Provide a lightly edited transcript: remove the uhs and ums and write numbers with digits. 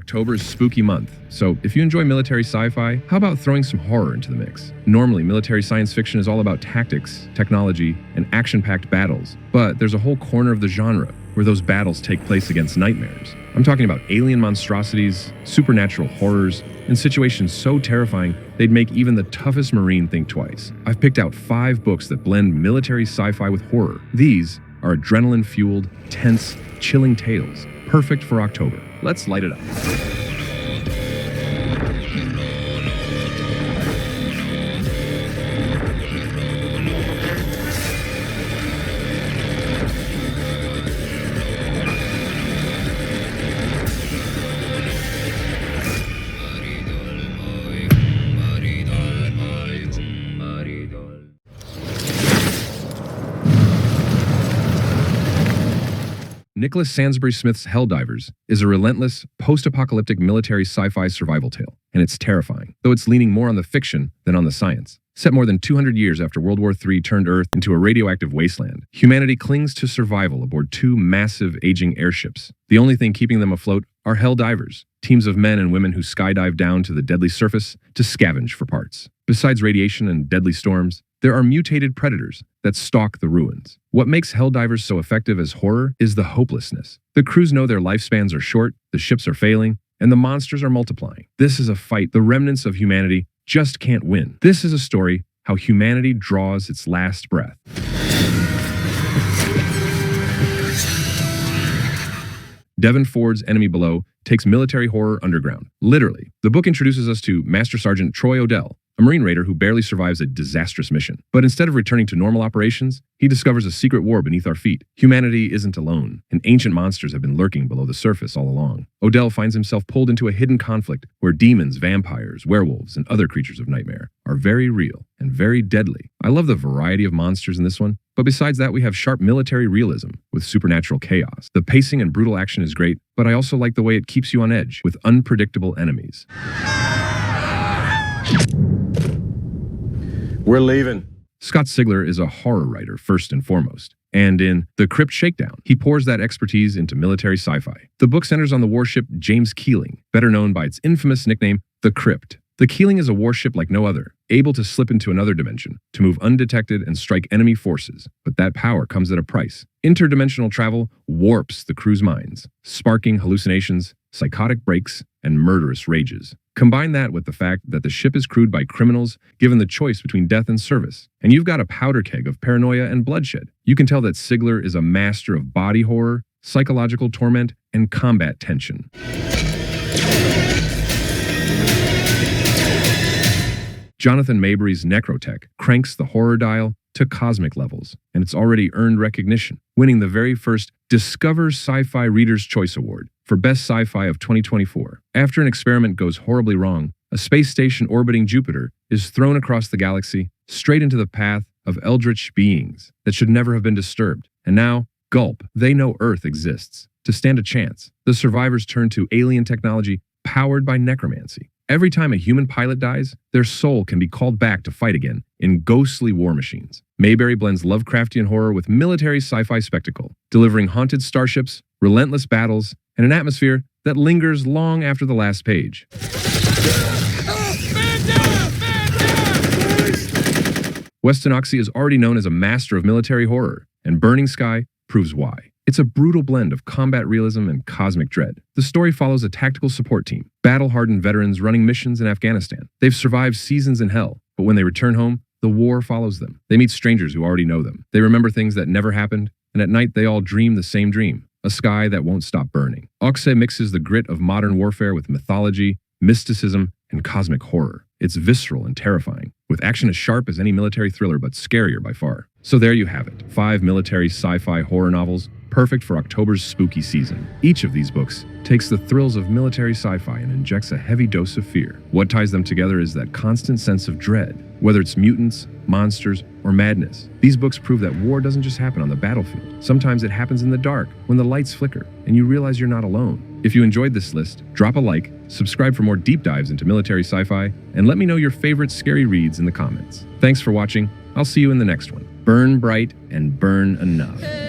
October is spooky month, so if you enjoy military sci-fi, how about throwing some horror into the mix? Normally, military science fiction is all about tactics, technology, and action-packed battles, but there's a whole corner of the genre where those battles take place against nightmares. I'm talking about alien monstrosities, supernatural horrors, and situations so terrifying they'd make even the toughest Marine think twice. I've picked out 5 books that blend military sci-fi with horror. These are adrenaline-fueled, tense, chilling tales, perfect for October. Let's light it up. Nicholas Sansbury Smith's Helldivers is a relentless, post-apocalyptic military sci-fi survival tale, and it's terrifying, though it's leaning more on the fiction than on the science. Set more than 200 years after World War III turned Earth into a radioactive wasteland, humanity clings to survival aboard 2 massive, aging airships. The only thing keeping them afloat are Helldivers, teams of men and women who skydive down to the deadly surface to scavenge for parts. Besides radiation and deadly storms, there are mutated predators that stalk the ruins. What makes Helldivers so effective as horror is the hopelessness. The crews know their lifespans are short, the ships are failing, and the monsters are multiplying. This is a fight the remnants of humanity just can't win. This is a story how humanity draws its last breath. Devin Ford's Enemy Below takes military horror underground. Literally, the book introduces us to Master Sergeant Troy Odell, a Marine raider who barely survives a disastrous mission. But instead of returning to normal operations, he discovers a secret war beneath our feet. Humanity isn't alone, and ancient monsters have been lurking below the surface all along. Odell finds himself pulled into a hidden conflict where demons, vampires, werewolves, and other creatures of nightmare are very real and very deadly. I love the variety of monsters in this one, but besides that, we have sharp military realism with supernatural chaos. The pacing and brutal action is great, but I also like the way it keeps you on edge with unpredictable enemies. We're leaving. Scott Sigler is a horror writer first and foremost, and in The Crypt Shakedown, he pours that expertise into military sci-fi. The book centers on the warship James Keeling, better known by its infamous nickname, The Crypt. The Keeling is a warship like no other, able to slip into another dimension, to move undetected and strike enemy forces, but that power comes at a price. Interdimensional travel warps the crew's minds, sparking hallucinations, psychotic breaks, and murderous rages. Combine that with the fact that the ship is crewed by criminals given the choice between death and service, and you've got a powder keg of paranoia and bloodshed. You can tell that Sigler is a master of body horror, psychological torment, and combat tension. Jonathan Mabry's Necrotek cranks the horror dial to cosmic levels, and it's already earned recognition, winning the very first Discover Sci-Fi Reader's Choice Award for Best Sci-Fi of 2024. After an experiment goes horribly wrong, a space station orbiting Jupiter is thrown across the galaxy straight into the path of eldritch beings that should never have been disturbed. And now, gulp, they know Earth exists. To stand a chance, the survivors turn to alien technology powered by necromancy. Every time a human pilot dies, their soul can be called back to fight again in ghostly war machines. Mayberry blends Lovecraftian horror with military sci-fi spectacle, delivering haunted starships, relentless battles, and an atmosphere that lingers long after the last page. Weston Oxy is already known as a master of military horror, and Burning Sky proves why. It's a brutal blend of combat realism and cosmic dread. The story follows a tactical support team, battle-hardened veterans running missions in Afghanistan. They've survived seasons in hell, but when they return home, the war follows them. They meet strangers who already know them. They remember things that never happened, and at night they all dream the same dream, a sky that won't stop burning. Oxy mixes the grit of modern warfare with mythology, mysticism, and cosmic horror. It's visceral and terrifying, with action as sharp as any military thriller but scarier by far. So there you have it, 5 military sci-fi horror novels, perfect for October's spooky season. Each of these books takes the thrills of military sci-fi and injects a heavy dose of fear. What ties them together is that constant sense of dread, whether it's mutants, monsters, or madness. These books prove that war doesn't just happen on the battlefield. Sometimes it happens in the dark, when the lights flicker, and you realize you're not alone. If you enjoyed this list, drop a like, subscribe for more deep dives into military sci-fi, and let me know your favorite scary reads in the comments. Thanks for watching. I'll see you in the next one. Burn bright and burn enough.